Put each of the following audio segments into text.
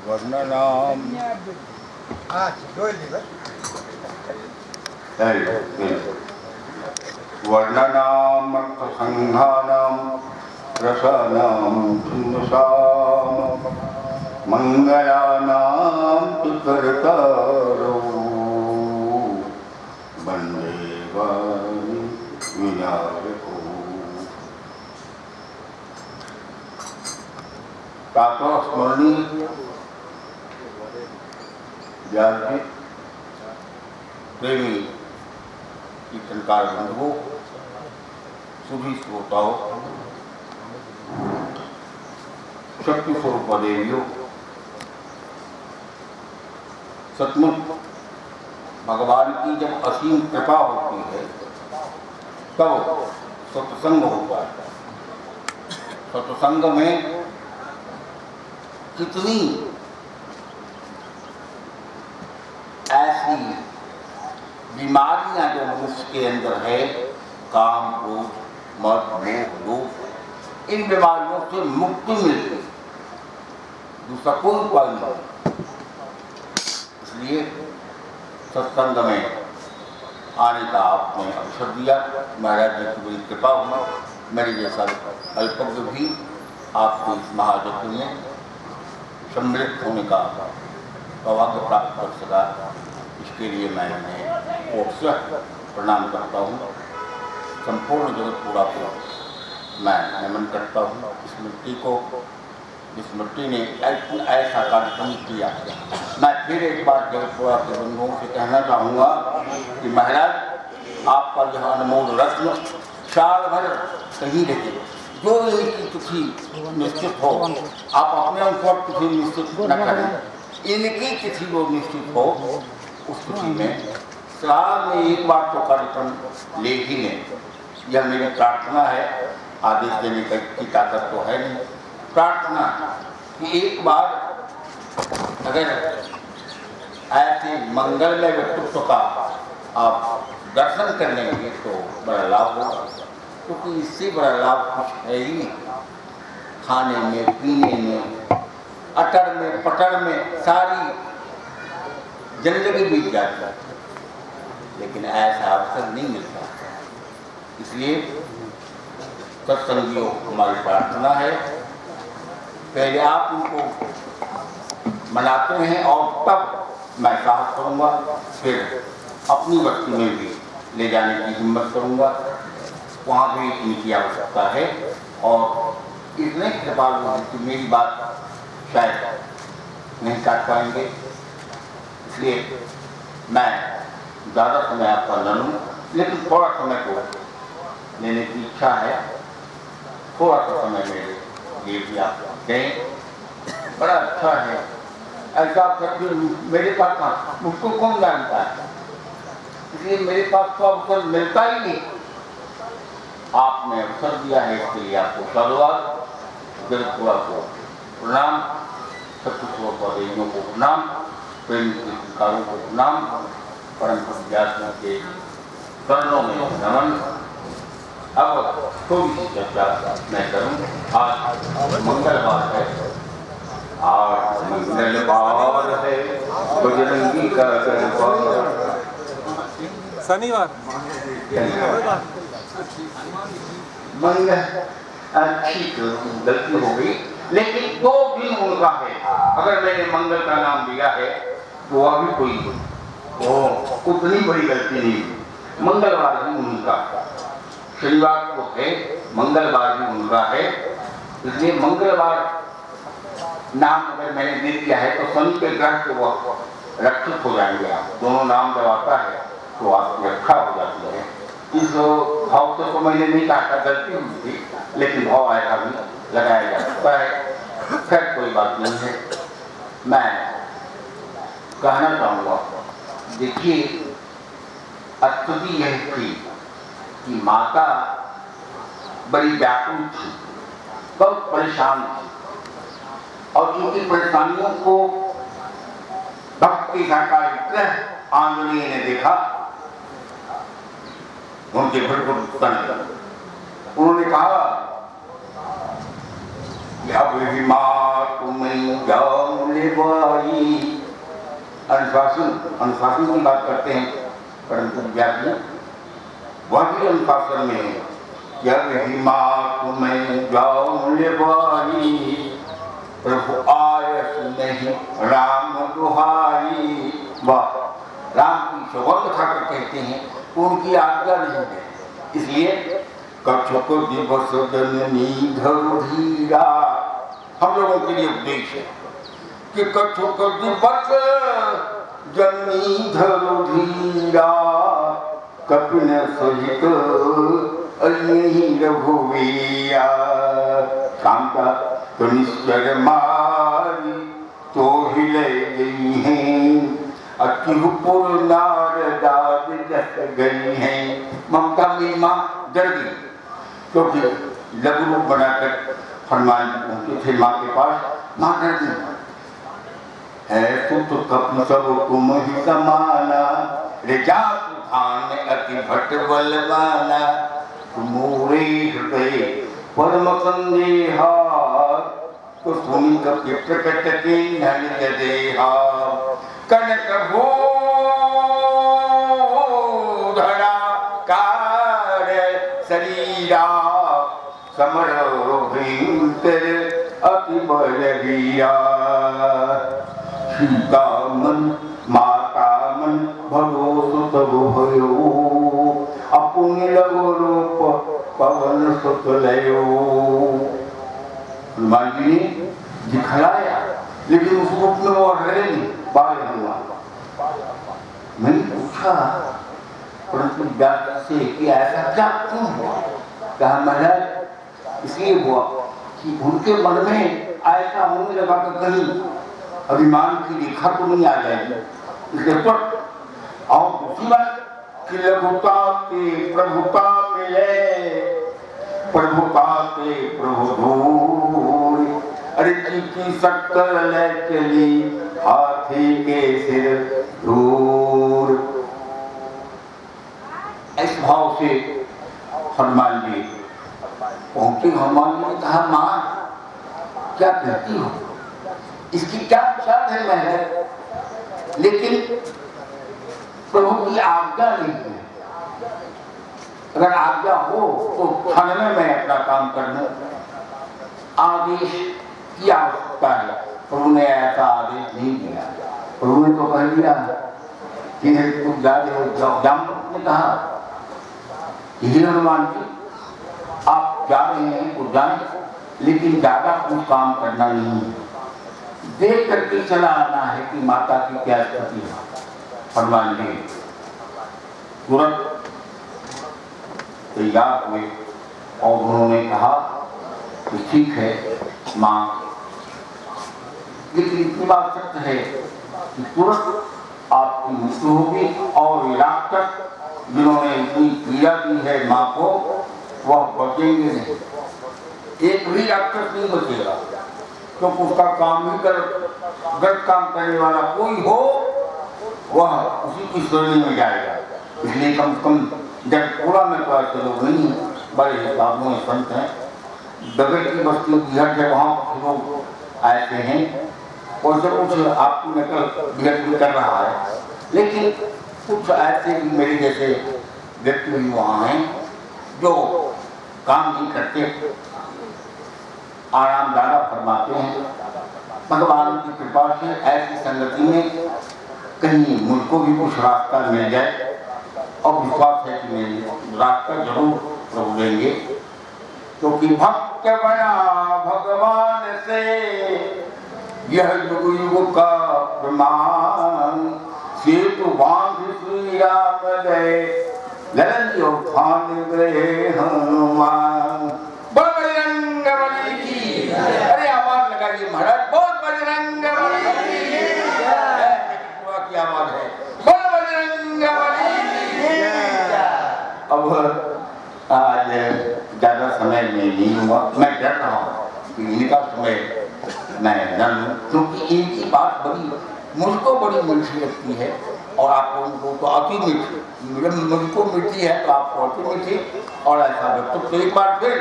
वर्णनाम वर्णनाम अर्थसंघानाम रसानाम छन्दसाम मंगलानाम तु कर्तारो वन्दे वाणी विनायको। स्मरणीय व्यासपीठ प्रेमी कीर्तनकार बंधुओं, सभी श्रोताओं, शक्ति स्वरूप देवियों, सचमुच भगवान की जब असीम कृपा होती है तब सत्संग होता है। सत्संग में कितनी ऐसी बीमारियां जो मनुष्य के अंदर है, काम, क्रोध, मद, मोह, लोभ, इन बीमारियों से मुक्ति मिलती है, दूसरा कोई उपाय नहीं। इसलिए सत्संग में आने का आपने अवसर दिया। महाराज जी की बड़ी कृपा हुई, मेरे जैसा अल्पज्ञ भी आपको इस महायज्ञ में सम्मिलित होने का सौभाग्य प्राप्त कर सका। इसके लिए मैं उन्हें ओटसठ प्रणाम करता हूँ। संपूर्ण जगत पूरा को मैं नमन करता हूँ। इस मिट्टी को, जिस मिट्टी ने ऐसा कार्यक्रम किया। मैं फिर एक बार जगत पूरा के बंधुओं से कहना चाहूँगा कि महाराज आपका यह अनमोल रत्न साल भर कहीं रहे, जो इनकी तिथि निश्चित हो, आप अपने अनुसार तिथि निश्चित न करें, इनकी तिथि वो निश्चित हो, उस तिथि में साल में एक बार तो कार्यक्रम ले ही लें। यह मेरी प्रार्थना है। आदेश देने की ताकत तो है नहीं, प्रार्थना कि एक बार अगर ऐसे मंगलमय व्यक्तित्व का आप दर्शन कर लेंगे तो बड़ा लाभ होगा, क्योंकि इससे बड़ा लाभ कुछ है ही नहीं। खाने में, पीने में, अटर में, पटर में सारी जिंदगी बीत जाती है, लेकिन ऐसा अवसर नहीं मिलता। इसलिए सत्संगियों हमारी प्रार्थना है, पहले आप उनको मनाते हैं और तब मैं साहस करूँगा, फिर अपनी बस्ती में भी ले जाने की हिम्मत करूँगा। वहाँ भी इनकी आवश्यकता है और इतने कृपालु हैं कि मेरी बात शायद नहीं काट पाएंगे। इसलिए मैं ज़्यादा समय आपका न लूँ, लेकिन थोड़ा समय को लेने की इच्छा है। थोड़ा सा समय मेरे लिए भी आप दें, बड़ा अच्छा है। ऐसा करके मेरे पास कहाँ, मुझको कौन जानता है, इसलिए मेरे पास तो अवसर मिलता ही नहीं। आपने अवसर दिया है, इसके लिए आपको धन्यवाद। जगतपुरा को प्रणाम, सत्संग देवियों को प्रणाम, प्रेम कीर्तनकारों को प्रणाम, परम व्यास के चरणों में नमन। अब थोड़ी सी चर्चा मैं करूं। आज मंगलवार है, आज मंगलवार है, बजरंगी का शनिवार मंगल ठीक गलती हो गई, लेकिन 2 दिन उनका है। अगर मैंने मंगल का नाम लिया है तो वह भी कोई उतनी बड़ी गलती नहीं। मंगलवार भी उनका, शनिवार को है, मंगलवार भी उनका है। इसलिए मंगलवार नाम अगर मैंने दे दिया है तो शनि के ग्रह से वह रक्षित हो जाएंगे। आप दोनों नाम जब आता है तो आपकी रक्षा हो जाती है। इस भाव से तो मैंने नहीं कहा, गलती हुई थी, लेकिन भाव ऐसा भी लगाया जा सकता है। खैर कोई बात नहीं है। मैं कहना चाहूँगा, देखिए स्तुति यह थी कि माता बड़ी व्याकुल थी, बहुत परेशान थी, और उनकी परेशानियों को भक्ति का विग्रह आंजनेय ने देखा, उनके भृगु तन उन्होंने कहा कि अब ही माँ तुम्हें जाऊं ले बाई। अनुशासन की बात करते हैं परंतु व्यापी वही अनुशासन में है। जब ही माँ तुम्हें जाऊं ले बाई, प्रभु आयस नहीं राम दुहाई। वाह, राम की सौगंध खाकर कहते हैं उनकी आज्ञा नहीं है, इसलिए कछुक दिवस जननी धरु धीरा। हम लोगों के लिए उपदेश है कि कछुक दिवस जननी धरु धीरा, कपिन सहित अयहि रघुवीरा। कांता तो निश्चर मारी तो हिले गई हैं, अतिपुर नारदाद जस गई हैं। ममता में माँ डर गई क्योंकि लघु रूप बनाकर हनुमान पहुंचे थे माँ के पास। माँ डर गई है सुत कपि सब तुम ही समाना, रेजा धान अति भट्ट बलवाना। मोरे हृदय परम संदेहा, तो सुनी कपि प्रकट के नल देहा। कनक धरा कार शरीरा, समर भयंकर अति बलवीरा। सीता मन माता मन भरोसु तब भयो, अपुन लघु रूप पवन सुत लयो। हनुमान जी ने दिखलाया लेकिन उस रूप में वो रहे नहीं। बाल हनुमान मैंने पूछा परंतु व्यास से कि ऐसा क्या क्यों हुआ? कहा महाराज इसलिए हुआ कि उनके मन में ऐसा होने लगा कि कहीं अभिमान की रेखा तो नहीं आ जाएगी, इसलिए तो और दूसरी बात कि लघुता के प्रभुता मिले, प्रभुता के प्रभु धूल। अरे की शक्कर ले चली हाथी के सिर दूर। इस भाव से हनुमान जी पहुंचे। हनुमान जी ने कहा माँ क्या कहती हो, इसकी क्या विचार है महल, लेकिन प्रभु की आज्ञा नहीं है। अगर आज्ञा हो तो क्षण में मैं अपना काम कर लूं। आदेश की आवश्यकता है, प्रभु ने ऐसा आदेश नहीं दिया। प्रभु ने तो कह दिया कि तुम जा रहे हो। जामवंत ने कहा कि हनुमान जी आप जा रहे हैं तो जाएं, लेकिन ज्यादा कुछ काम करना नहीं है, देख करके चला आना है कि माता की क्या स्थिति है। हनुमान जी तुरंत तैयार हुए और उन्होंने कहा कि ठीक है माँ, लेकिन इतनी बात सत्य है कि तुरंत आपकी मृत्यु होगी और राक्षस जिन्होंने इतनी पीड़ा दी है माँ को वह बचेंगे नहीं। एक भी राक्षस नहीं बचेगा क्योंकि उसका काम ही गलत काम करने वाला कोई हो वह उसी की श्रेणी में जाएगा। इसलिए कम से कम जगतपुरा में तो ऐसे लोग नहीं, बड़े हिसाबों में संत हैं। बगल की बस्ती बिहट है, वहाँ कुछ लोग ऐसे हैं और जब कुछ आपकी नकल बिहट भी कर रहा है, लेकिन कुछ ऐसे भी मेरे जैसे व्यक्ति भी वहाँ हैं जो काम नहीं करते, आराम ज़्यादा फरमाते हैं। भगवान की कृपा से ऐसी संगति में कहीं मुझको भी कुछ रास्ता मिल जाए और विश्वास है कि मेरी रास्ता जरूर प्रभु देंगे, क्योंकि भक्त बना भगवान से यह युग युग का प्रमाण। सेतु बांध श्री राम गए ललन उठान गए हनुमान। बजरंग बली की, अरे आवाज लगाइए महाराज, बहुत बजरंग बली की आवाज है, बजरंग बली। अब आज ज्यादा समय में नहीं हुआ, मैं डर रहा हूँ कि इनका समय मैं जन्म, क्योंकि इनकी बात बड़ी मुझको बड़ी मीठी लगती है और आप लोगों को तो अति मीठी, मुझको मीठी है तो आपको अति मीठी। और ऐसा व्यक्ति तो एक बार फिर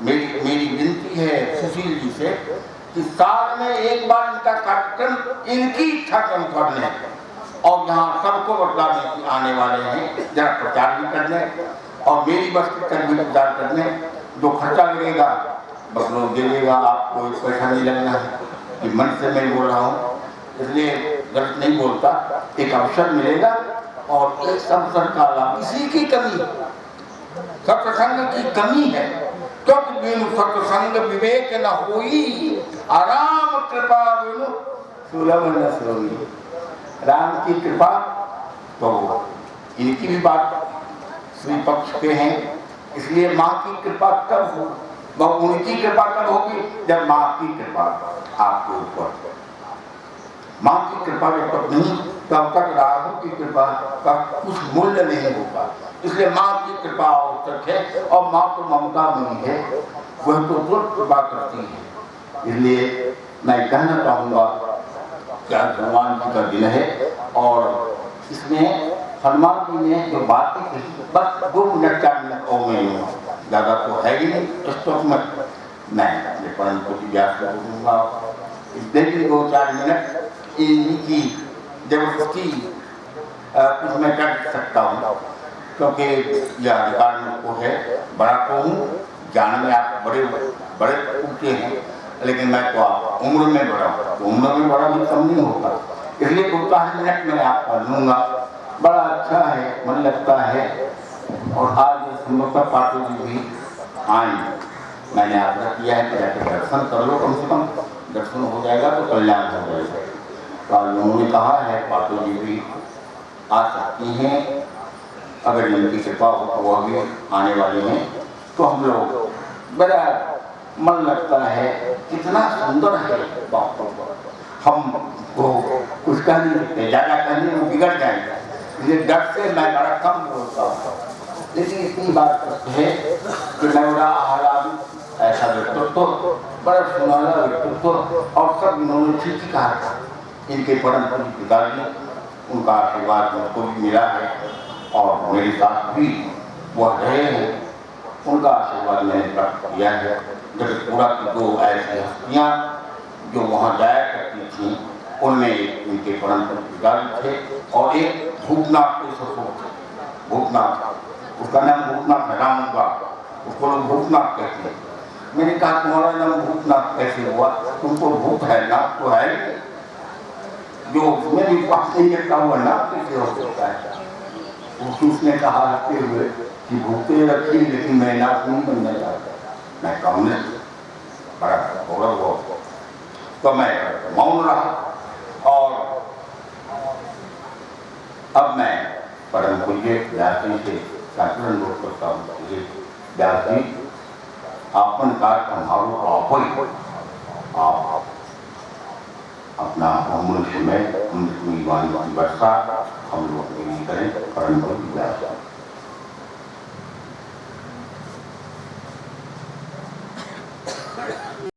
मेरी विनती है सुशील जी से कि साल में एक बार इनका कार्यक्रम इनकी इच्छा के अनुसार लें और यहाँ सबको बतलाने की आने वाले हैं, जरा प्रचार भी करने और मेरी बस्ती तक भी प्रचार करने। जो खर्चा लगेगा बस लोग देगा, आपको पैसा नहीं लगना है कि मन से मैं बोल रहा हूँ, इसलिए गलत नहीं बोलता। एक अवसर मिलेगा और इस अवसर का लाभ, इसी की कमी, सत्संग की कमी है, क्योंकि बिनु सत्संग विवेक न होई, आराम कृपा बिनु सुलभ न सोई। राम की कृपा, तो इनकी भी बात श्री पक्ष पे हैं, इसलिए माँ की कृपा कब हो, वह उनकी कृपा कब होगी जब माँ की कृपा आपके ऊपर। माँ की कृपा जब तक नहीं तब तक राघव की कृपा का कुछ मूल्य नहीं होगा। इसलिए माँ की कृपा आवश्यक है और माँ तो ममता में है, वह तो तुरंत कृपा करती है। इसलिए मैं कहना चाहूँगा कि आज हनुमान जी का दिन है और इसमें हनुमान जी ने जो बातें कही बस 2 मिनट 4 मिनट और में, ज़्यादा तो है ही नहीं इस तो मैं अपने परम को व्यास कर दूँगा, लेकिन 2-4 मिनट इनकी जबरदस्ती कुछ मैं कर सकता हूँ, क्योंकि यह अधिकार मुझको है। बड़ा तो हूँ, ज्ञान में आप बड़े बड़े ऊँचे हैं, लेकिन मैं तो आप उम्र में बड़ा हूँ, तो उम्र में बड़ा भी कम नहीं होगा, इसलिए 2-4 मिनट में आप पढ़ लूँगा। बड़ा अच्छा है, मन लगता है। और आज संभवतः पाटू जी भी आए, मैंने आग्रह किया है कि जाकर दर्शन कर लो, कम से कम दर्शन हो जाएगा तो कल्याण हो जाएगा। तो उन्होंने कहा है पाटू जी भी आ सकती हैं, अगर इनकी कृपा हो तो वह भी आने वाले हैं। तो हम लोग बड़ा मन लगता है, कितना सुंदर है बाप, हम वो कुछ कह नहीं सकते, ज़्यादा कहने में बिगड़ जाएगा, इसलिए डर से मैं बड़ा कम बोलता हूँ। लेकिन इतनी बात है कि मैं बड़ा आह्लादित, ऐसा व्यक्तित्व, बड़ा सुनहरा व्यक्तित्व, और सब इन्होंने ठीक ही कहा था। इनके परम पूज्य पिताजी, उनका आशीर्वाद मुझको भी मिला है और मेरे साथ भी वह रहे हैं, उनका आशीर्वाद मैंने प्राप्त किया है। जगतपुरा की 2 ऐसी हस्तियाँ जो वहाँ जाया करती थीं, उनमें एक इनके परम पूज्य पिताजी थे और एक भूतनाथ के ससुर थे। भूतनाथ, उसका नाम भूतनाथ है, राम का, उसको लोग भूतनाथ कहते हैं। मैंने कहा तुम्हारा नाम भूतनाथ कैसे हुआ? तुमको भूत है, नाथ तो है, जो उसमें भी पास नहीं करता हुआ नाथ कैसे हो सकता है? उसने कहा हंसते हुए कि भूते रखी, लेकिन मैं नाथ नहीं बनना चाहता, मैं कम्युनिस्ट, बड़ा गौरव हो। तो मैं मौन रहा और अब मैं परम पूज्य व्यास जी से अनुरोध करता हूँ, व्यास जी आपन का संभालो, आप अपना अमृत में अमृत वाणी वर्षा हम लोग के लिए करें। परम पूज्य व्यास।